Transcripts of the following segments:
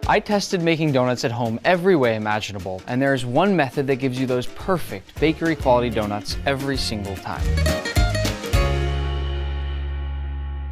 I tested making donuts at home every way imaginable, and there is one method that gives you those perfect bakery quality donuts every single time.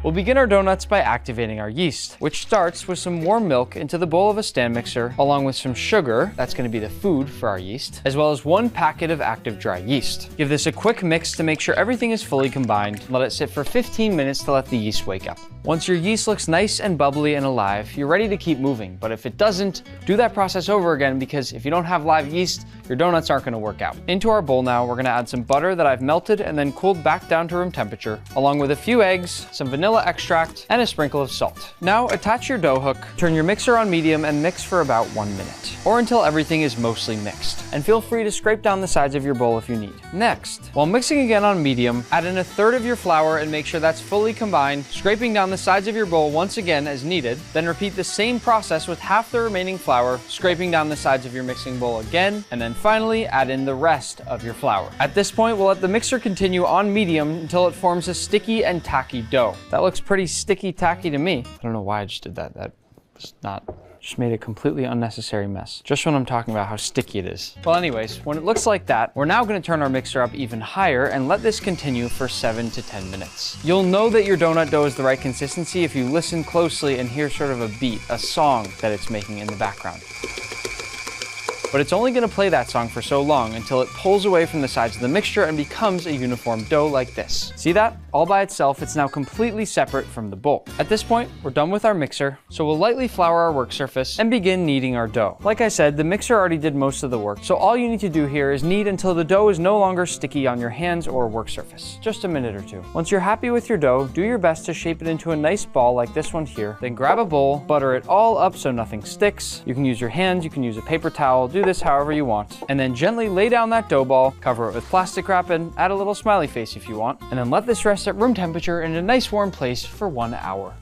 We'll begin our donuts by activating our yeast, which starts with some warm milk into the bowl of a stand mixer, along with some sugar, that's going to be the food for our yeast, as well as 1 packet of active dry yeast. Give this a quick mix to make sure everything is fully combined. Let it sit for 15 minutes to let the yeast wake up. Once your yeast looks nice and bubbly and alive, you're ready to keep moving. But if it doesn't, do that process over again, because if you don't have live yeast, your donuts aren't going to work out. Into our bowl now, we're going to add some butter that I've melted and then cooled back down to room temperature, along with a few eggs, some vanilla extract, and a sprinkle of salt. Now attach your dough hook, turn your mixer on medium, and mix for about 1 minute, or until everything is mostly mixed. And feel free to scrape down the sides of your bowl if you need. Next, while mixing again on medium, add in 1/3 of your flour and make sure that's fully combined, scraping down the sides of your bowl once again as needed. Then repeat the same process with half the remaining flour, scraping down the sides of your mixing bowl again, and then finally add in the rest of your flour. At this point, we'll let the mixer continue on medium until it forms a sticky and tacky dough. That looks pretty sticky tacky to me. I don't know why I just did that. That was just made a completely unnecessary mess. Just when I'm talking about how sticky it is. Well, anyways, when it looks like that, we're now going to turn our mixer up even higher and let this continue for 7 to 10 minutes. You'll know that your donut dough is the right consistency if you listen closely and hear sort of a beat, a song that it's making in the background. But it's only going to play that song for so long until it pulls away from the sides of the mixture and becomes a uniform dough like this. See that? All by itself, it's now completely separate from the bowl. At this point, we're done with our mixer, so we'll lightly flour our work surface and begin kneading our dough. Like I said, the mixer already did most of the work, so all you need to do here is knead until the dough is no longer sticky on your hands or work surface. Just a minute or two. Once you're happy with your dough, do your best to shape it into a nice ball like this one here. Then grab a bowl, butter it all up so nothing sticks. You can use your hands, you can use a paper towel, do this however you want. And then gently lay down that dough ball, cover it with plastic wrap, and add a little smiley face if you want. And then let this rest at room temperature in a nice warm place for 1 hour.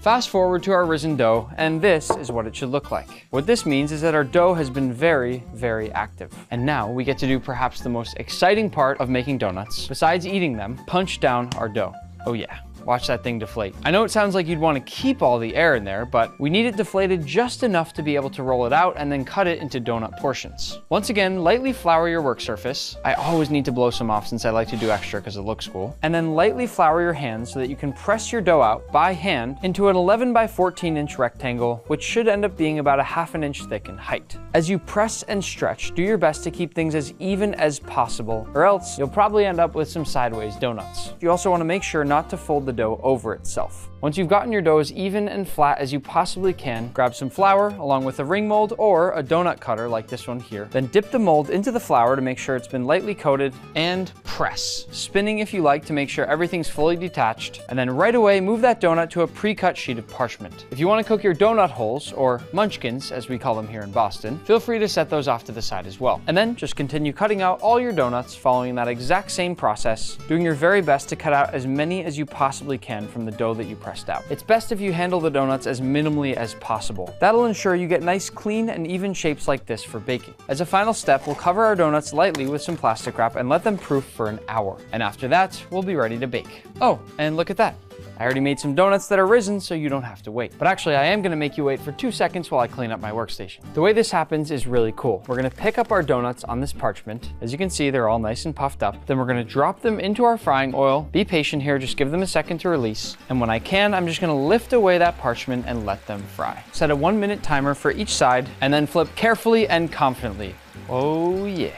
Fast forward to our risen dough, and this is what it should look like. What this means is that our dough has been very, very active. And now we get to do perhaps the most exciting part of making donuts, besides eating them: punch down our dough. Oh yeah. Watch that thing deflate. I know it sounds like you'd want to keep all the air in there, but we need it deflated just enough to be able to roll it out and then cut it into donut portions. Once again, lightly flour your work surface. I always need to blow some off since I like to do extra because it looks cool. And then lightly flour your hands so that you can press your dough out by hand into an 11 by 14 inch rectangle, which should end up being about 1/2 inch thick in height. As you press and stretch, do your best to keep things as even as possible, or else you'll probably end up with some sideways donuts. You also want to make sure not to fold the dough over itself. Once you've gotten your dough as even and flat as you possibly can, grab some flour along with a ring mold or a donut cutter like this one here. Then dip the mold into the flour to make sure it's been lightly coated and press, spinning if you like to make sure everything's fully detached. And then right away move that donut to a pre-cut sheet of parchment. If you want to cook your donut holes, or munchkins as we call them here in Boston, feel free to set those off to the side as well. And then just continue cutting out all your donuts following that exact same process, doing your very best to cut out as many as you possibly can from the dough that you pressed out. It's best if you handle the donuts as minimally as possible. That'll ensure you get nice, clean, and even shapes like this for baking. As a final step, we'll cover our donuts lightly with some plastic wrap and let them proof for an hour. And after that, we'll be ready to bake. Oh, and look at that. I already made some donuts that are risen, so you don't have to wait. But actually, I am gonna make you wait for 2 seconds while I clean up my workstation. The way this happens is really cool. We're gonna pick up our donuts on this parchment. As you can see, they're all nice and puffed up. Then we're gonna drop them into our frying oil. Be patient here, just give them a second to release. And when I can, I'm just gonna lift away that parchment and let them fry. Set a 1-minute timer for each side, and then flip carefully and confidently. Oh yeah.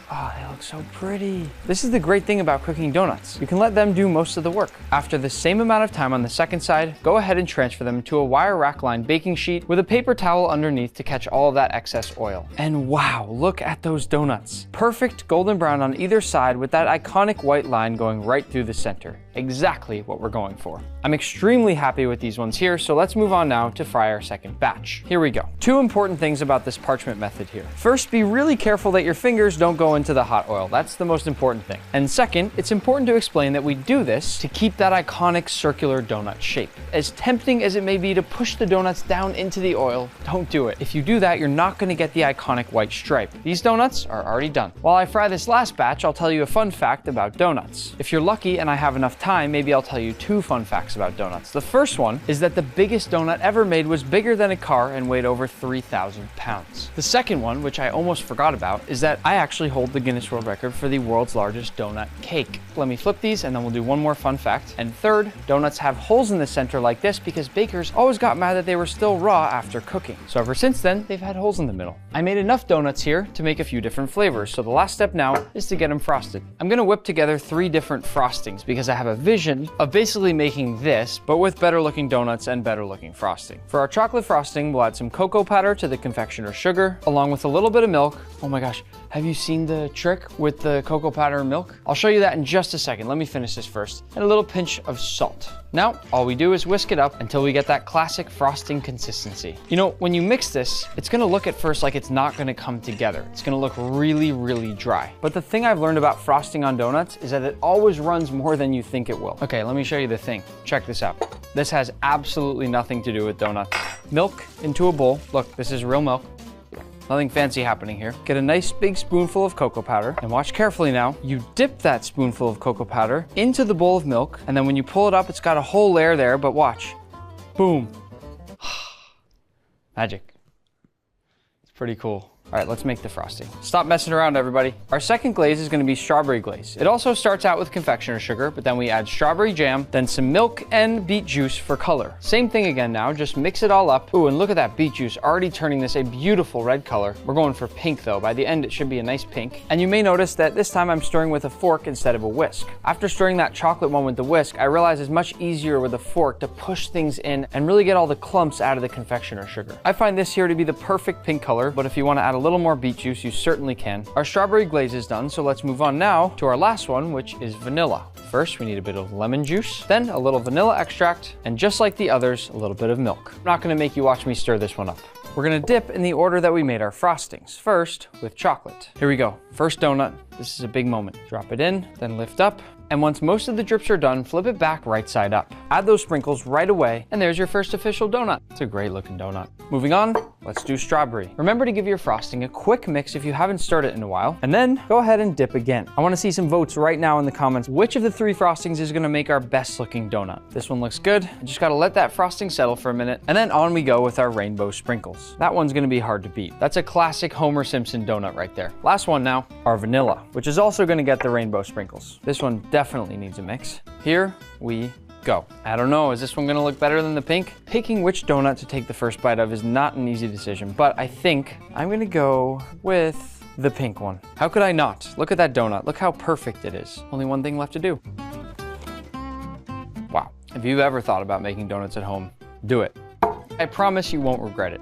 Oh, they look so pretty. This is the great thing about cooking donuts. You can let them do most of the work. After the same amount of time on the second side, go ahead and transfer them to a wire rack lined baking sheet with a paper towel underneath to catch all of that excess oil. And wow, look at those donuts. Perfect golden brown on either side with that iconic white line going right through the center. Exactly what we're going for. I'm extremely happy with these ones here, so let's move on now to fry our second batch. Here we go. 2 important things about this parchment method here. First, be really careful that your fingers don't go into the hot oil. That's the most important thing. And second, it's important to explain that we do this to keep that iconic circular donut shape. As tempting as it may be to push the donuts down into the oil, don't do it. If you do that, you're not going to get the iconic white stripe. These donuts are already done. While I fry this last batch, I'll tell you a fun fact about donuts. If you're lucky and I have enough time, time, maybe I'll tell you 2 fun facts about donuts. The first one is that the biggest donut ever made was bigger than a car and weighed over 3,000 pounds. The second one, which I almost forgot about, is that I actually hold the Guinness World Record for the world's largest donut cake. Let me flip these and then we'll do one more fun fact. And third, donuts have holes in the center like this because bakers always got mad that they were still raw after cooking. So ever since then, they've had holes in the middle. I made enough donuts here to make a few different flavors. So the last step now is to get them frosted. I'm gonna whip together 3 different frostings because I have a vision of basically making this, but with better looking donuts and better looking frosting. For our chocolate frosting, we'll add some cocoa powder to the confectioner's sugar, along with a little bit of milk. Oh my gosh, have you seen the trick with the cocoa powder and milk? I'll show you that in just a second. Let me finish this first. And a little pinch of salt. Now, all we do is whisk it up until we get that classic frosting consistency. You know, when you mix this, it's gonna look at first like it's not gonna come together. It's gonna look really, really dry. But the thing I've learned about frosting on donuts is that it always runs more than you think it will. Okay, let me show you the thing. Check this out. This has absolutely nothing to do with donuts. Milk into a bowl. Look, this is real milk. Nothing fancy happening here. Get a nice big spoonful of cocoa powder and watch carefully now. You dip that spoonful of cocoa powder into the bowl of milk, and then when you pull it up, it's got a whole layer there, but watch. Boom. Magic. It's pretty cool. All right, let's make the frosting. Stop messing around, everybody. Our second glaze is gonna be strawberry glaze. It also starts out with confectioner sugar, but then we add strawberry jam, then some milk and beet juice for color. Same thing again now, just mix it all up. Ooh, and look at that beet juice already turning this a beautiful red color. We're going for pink though. By the end, it should be a nice pink. And you may notice that this time I'm stirring with a fork instead of a whisk. After stirring that chocolate one with the whisk, I realized it's much easier with a fork to push things in and really get all the clumps out of the confectioner sugar. I find this here to be the perfect pink color, but if you wanna add a little more beet juice, you certainly can. Our strawberry glaze is done, so let's move on now to our last one, which is vanilla. First, we need a bit of lemon juice, then a little vanilla extract, and just like the others, a little bit of milk. I'm not gonna make you watch me stir this one up. We're gonna dip in the order that we made our frostings. First, with chocolate. Here we go. First donut. This is a big moment. Drop it in, then lift up. And once most of the drips are done, flip it back right side up. Add those sprinkles right away, and there's your first official donut. It's a great looking donut. Moving on, let's do strawberry. Remember to give your frosting a quick mix if you haven't stirred it in a while, and then go ahead and dip again. I wanna see some votes right now in the comments. Which of the 3 frostings is gonna make our best looking donut? This one looks good. I just gotta let that frosting settle for a minute, and then on we go with our rainbow sprinkles. That one's gonna be hard to beat. That's a classic Homer Simpson donut right there. Last one now, our vanilla, which is also gonna get the rainbow sprinkles. This one definitely needs a mix. Here we go. I don't know, is this one gonna look better than the pink? Picking which donut to take the first bite of is not an easy decision, but I think I'm gonna go with the pink one. How could I not? Look at that donut. Look how perfect it is. Only one thing left to do. Wow. If you've ever thought about making donuts at home, do it. I promise you won't regret it.